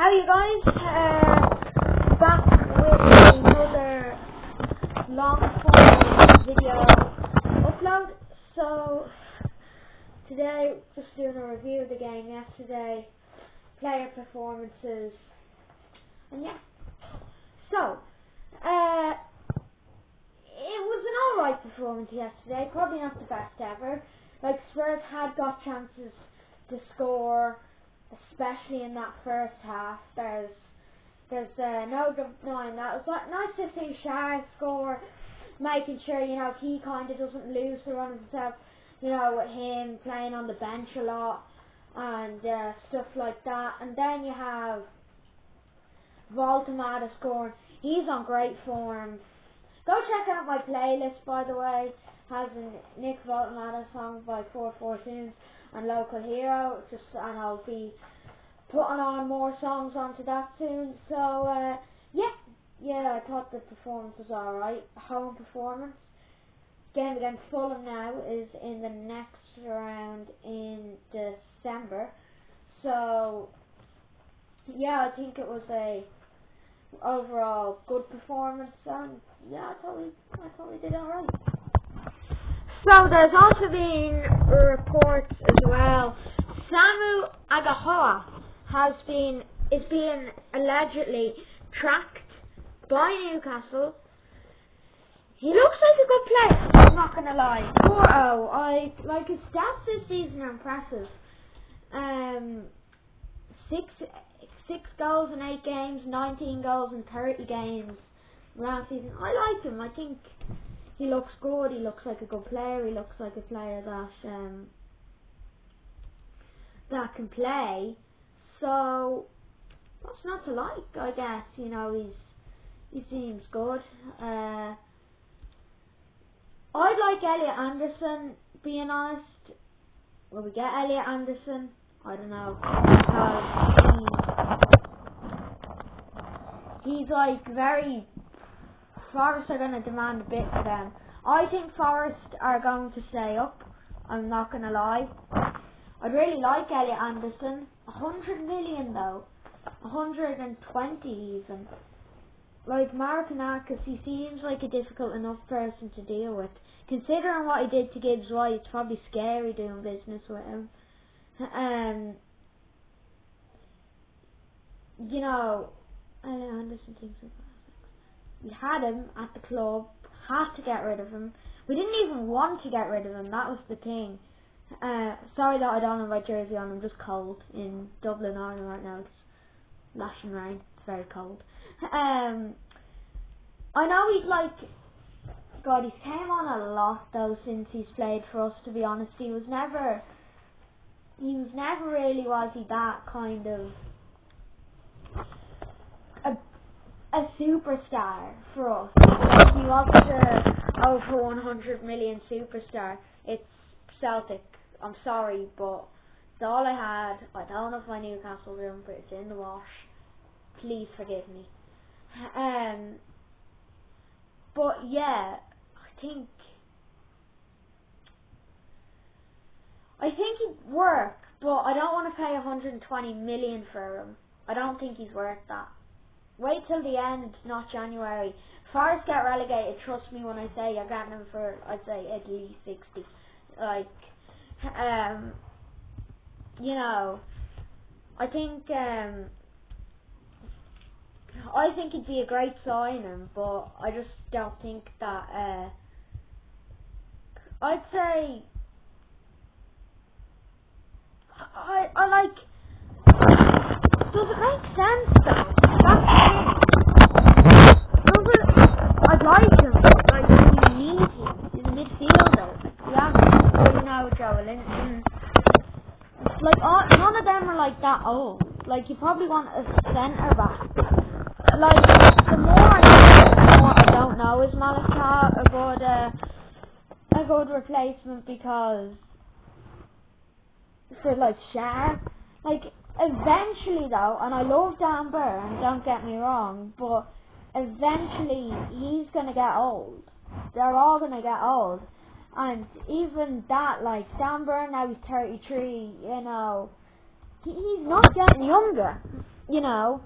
How are you guys? Back with another long form video upload. So today, just doing a review of the game yesterday, player performances, and yeah. So it was an alright performance yesterday. Probably not the best ever. Like, Spurs had got chances to score, especially in that first half. There's no denying that. It was nice to see Shard score, making sure, he kind of doesn't lose the run of himself, with him playing on the bench a lot and stuff like that. And then you have Voltamata scoring. He's on great form. Go check out my playlist, by the way. Has a Nick Voltamata song by 4 Tunes and Local Hero, and I'll be putting on more songs onto that soon. So yeah, I thought the performance was alright. Home performance. Game against Fulham now is in the next round in December. So yeah, I think it was a overall good performance, and yeah, I thought we did alright. So there's also been reports as well. Samu Agahoa is being allegedly tracked by Newcastle. He looks like a good player, I'm not gonna lie. 4-0. I like his stats this season are impressive. 6 goals in 8 games, 19 goals in 30 games last season. I like him. I think he looks good. He looks like a good player. He looks like a player that can play. So what's not to like? I guess he seems good. I'd like Elliot Anderson. Being honest, will we get Elliot Anderson? I don't know, because he's like very. Forest are going to demand a bit for them. I think Forest are going to stay up. I'm not going to lie. I'd really like Elliot Anderson. 100 million though. 120 even. Like Martinakis, he seems like a difficult enough person to deal with. Considering what he did to Gibbs White, it's probably scary doing business with him. Elliot Anderson thinks of that. We had him at the club, had to get rid of him. We didn't even want to get rid of him, that was the thing. Sorry that I don't have my jersey on, I'm just cold in Dublin, Ireland right now. It's lashing rain, it's very cold. I know he's came on a lot though since he's played for us, to be honest. He was never really, was he, that kind of a superstar for us. He wasn't a over 100 million superstar. It's Celtic. I'm sorry, but it's all I had. I don't have my Newcastle room, but it's in the wash. Please forgive me. But yeah, I think he'd work, but I don't want to pay 120 million for him. I don't think he's worth that. Wait till the end, not January. Forest get relegated, trust me when I say you're getting him for, I'd say, at least 60. I think it'd be a great signing, but I just don't think that, I'd say, I like, does it make sense though? I'd like him, but we need him. He's a midfielder. We have Joe Linton. None of them are like that old. Like, you probably want a centre back. Like, the more I know, the more I don't know is Malika a good replacement, because for like Shaq. Like, eventually though, and I love Dan Burn, don't get me wrong, but eventually he's gonna get old. They're all gonna get old. And even that, like, Dan Burn now, he's 33, he's not getting younger. you know,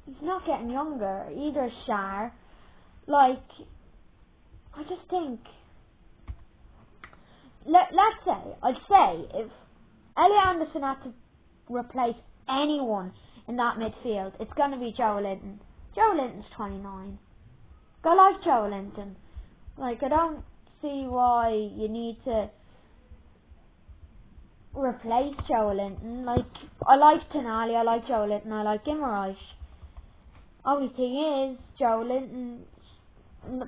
he's not getting younger. Either is Shar. Like, I just think, I'd say if Elliot Anderson had to replace anyone in that midfield, it's going to be Joe Linton. Joe Linton's 29. I like Joe Linton. Like, I don't see why you need to replace Joe Linton. Like, I like Tonali, I like Joe Linton, I like Guimaraes. Only thing is, Joe Linton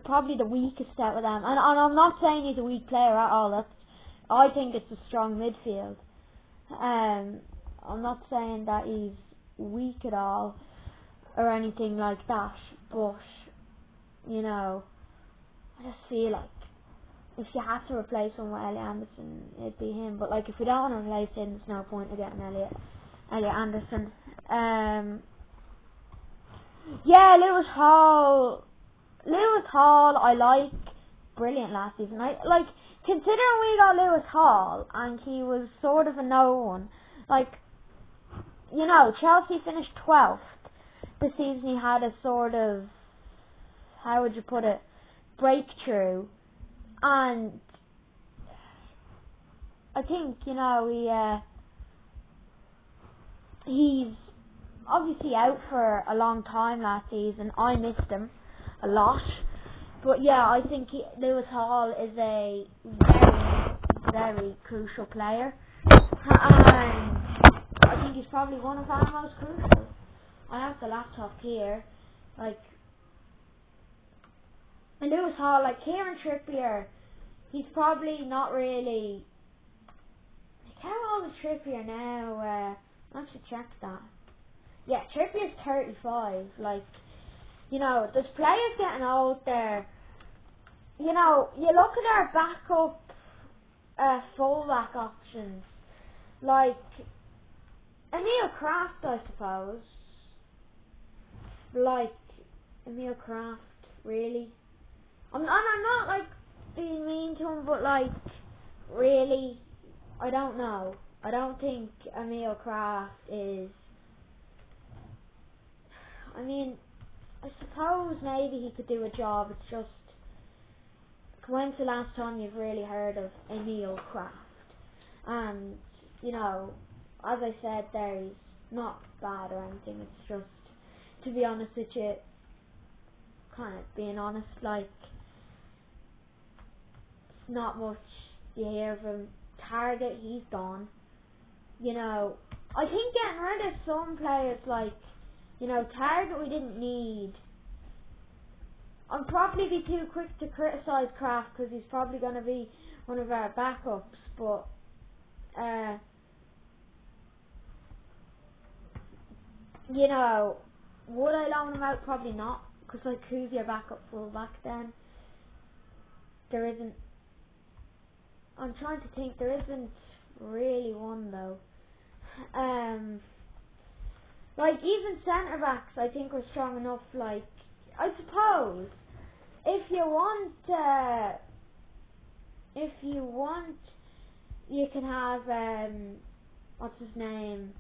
probably the weakest out of them, and I'm not saying he's a weak player at all. I think it's a strong midfield. I'm not saying that he's weak at all or anything like that, but you know, I just feel like if you have to replace him with Elliot Anderson, it'd be him. But like, if we don't want to replace him, there's no point in getting Elliot Anderson. Yeah, Lewis Hall, I like, brilliant last season. I like, considering we got Lewis Hall and he was sort of a no one. Like, you know, Chelsea finished 12th the season. He had a sort of, how would you put it, breakthrough, and I think, you know, he's obviously out for a long time last season. I missed him a lot, but yeah, I think Lewis Hall is a very, very crucial player, and I think he's probably one of our most crucial. I have the laptop here, like, and Lewis Hall, like Kieran Trippier, he's probably not really, like, how old is Trippier now? I should check that. Yeah, Trippier's 35. Like, you know, there's players getting old there. You know, you look at our backup fullback options, like Emil Kraft, I suppose. Like, Emil Kraft, really. I'm not like being mean to him, but like, really, I don't know. I don't think Emil Kraft is. I mean, I suppose maybe he could do a job. It's just, when's the last time you've really heard of Emil Kraft? And, you know, as I said there, he's not bad or anything. It's just, to be honest with you, kind of being honest, like, it's not much you hear of him. Target, he's gone. You know, I think getting rid of some players, like, you know, Target we didn't need. I'd probably be too quick to criticise Kraft because he's probably going to be one of our backups, but you know, would I loan him out? Probably not, because like, who's your backup fullback then? There isn't. I'm trying to think. There isn't really one though. Like, even centre backs, I think we're strong enough. Like, I suppose if you want, you can have what's his name,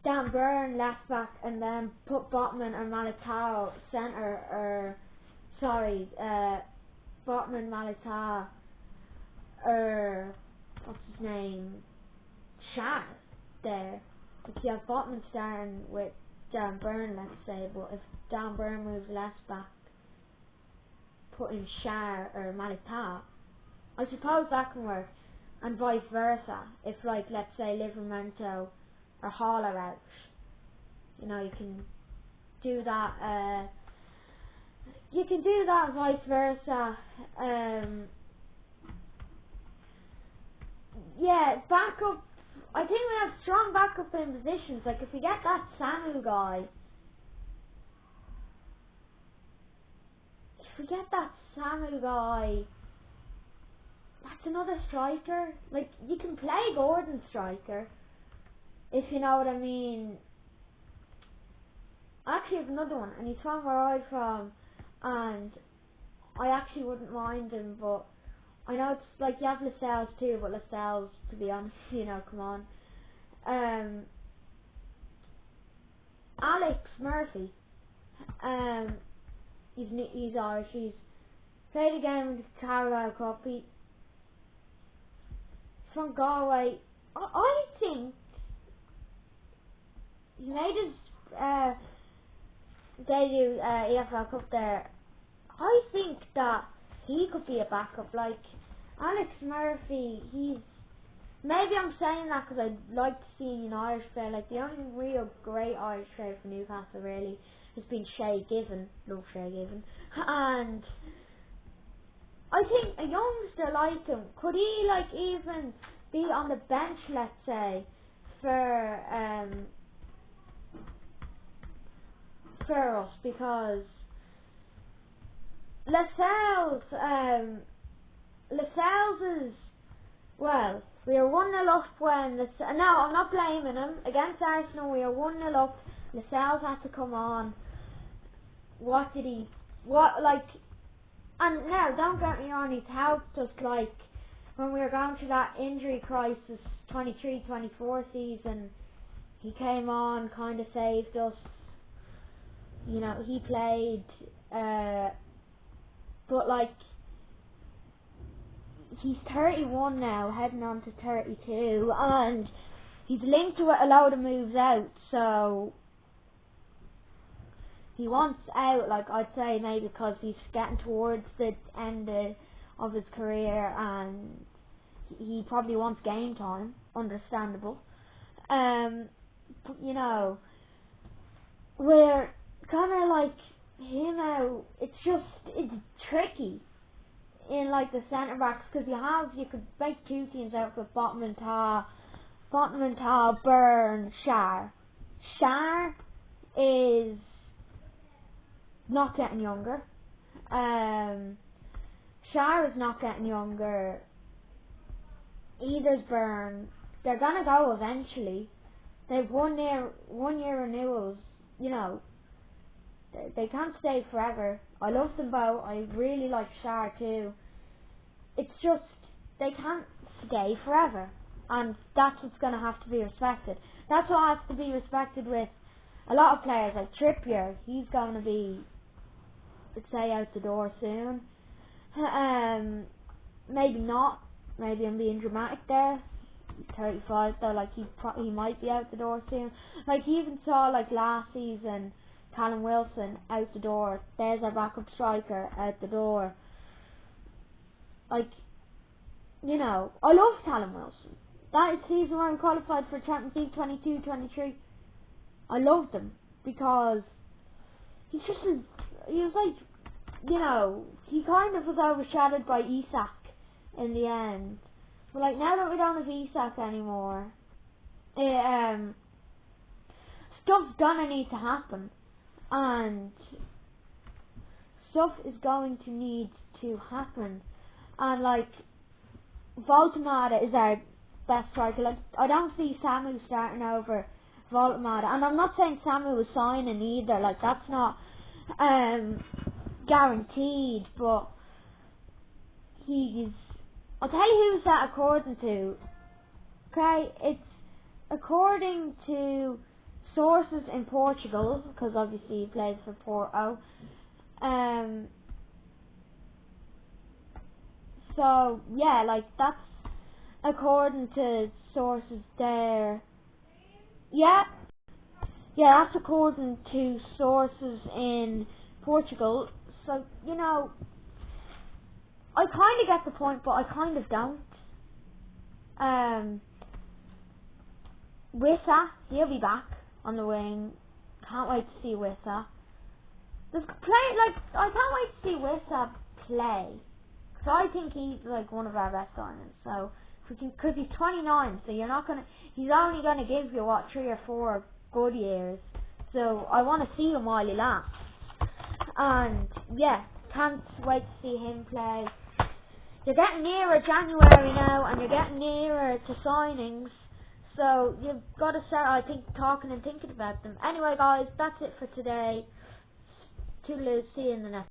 Dan Burn left back, and then put Botman or Militao centre, or sorry, Botman, Militao, or what's his name, Shah there. If you have Botman starting with Dan Burn, let's say, but if Dan Burn moves left back, put in Shah or Militao, I suppose that can work, and vice versa. If, like, let's say Livramento or Hall are out, you know, you can do that. You can do that, vice versa. Yeah, backup. I think we have strong backup in positions. Like, if we get that Samu guy, that's another striker. Like, you can play Gordon striker, if you know what I mean. I actually have another one, and he's from where I'm from, and I actually wouldn't mind him, but I know it's like you have Lascelles too, but Lascelles, to be honest, you know, come on. Alex Murphy. He's Irish. He's played a game in the Carabao Cup. He's from Galway. I think he made his debut EFL Cup there. I think that he could be a backup. Like Alex Murphy, maybe I'm saying that because I'd like to see an Irish player. Like the only real great Irish player for Newcastle really has been Shay Given. Love Shay Given. And I think a youngster like him, could he like even be on the bench, let's say, for us, because Lascelles is, well, we were 1-0 up when no, I'm not blaming him. Against Arsenal we were 1-0 up. Lascelles had to come on. And now, don't get me wrong, he's helped us, like, when we were going through that injury crisis, 23-24 season, he came on, kind of saved us. You know, he played, but, like, he's 31 now, heading on to 32, and he's linked to a load of moves out, so he wants out, like, I'd say maybe because he's getting towards the end of his career and he probably wants game time, understandable. But, you know, we're kind of like, you know, it's tricky in like the centre backs, because you could make two teams out for Botman Tah, Byrne, Shar. Shar is not getting younger. Shar is not getting younger. Either's Byrne. They're gonna go eventually. They've 1 year renewals. You know, they can't stay forever. I love them both. I really like Shar too. It's just they can't stay forever, and that's what's gonna have to be respected. That's what has to be respected with a lot of players, like Trippier. He's going to be, let's say, out the door soon. Maybe not. Maybe I'm being dramatic there. He's 35 though. Like he might be out the door soon. Like you even saw like last season, Callum Wilson out the door. There's our backup striker out the door. Like, you know, I love Callum Wilson. That season when we qualified for Champions League 22-23, I loved him because he was like, you know, he kind of was overshadowed by Isak in the end. But like now that we don't have Isak anymore, stuff's gonna need to happen, and stuff is going to need to happen. And like Voltemada is our best striker. Like I don't see Samu starting over Voltemada, and I'm not saying Samu was signing either. Like that's not guaranteed, but I'll tell you who's that according to. Okay, it's according to sources in Portugal, because obviously he plays for Porto. So yeah, like that's according to sources there. Yeah, that's according to sources in Portugal. So, you know, I kind of get the point, but I kind of don't. Wissa, he'll be back on the wing. Can't wait to see Wissa. I can't wait to see Wissa play. So I think he's like one of our best signings. So, because he's 29, so he's only gonna give you 3 or 4 good years. So I want to see him while he lasts. And yeah, can't wait to see him play. You're getting nearer January now, and you're getting nearer to signings. So you've got to start, I think, talking and thinking about them. Anyway, guys, that's it for today. Toodaloo. See you in the next.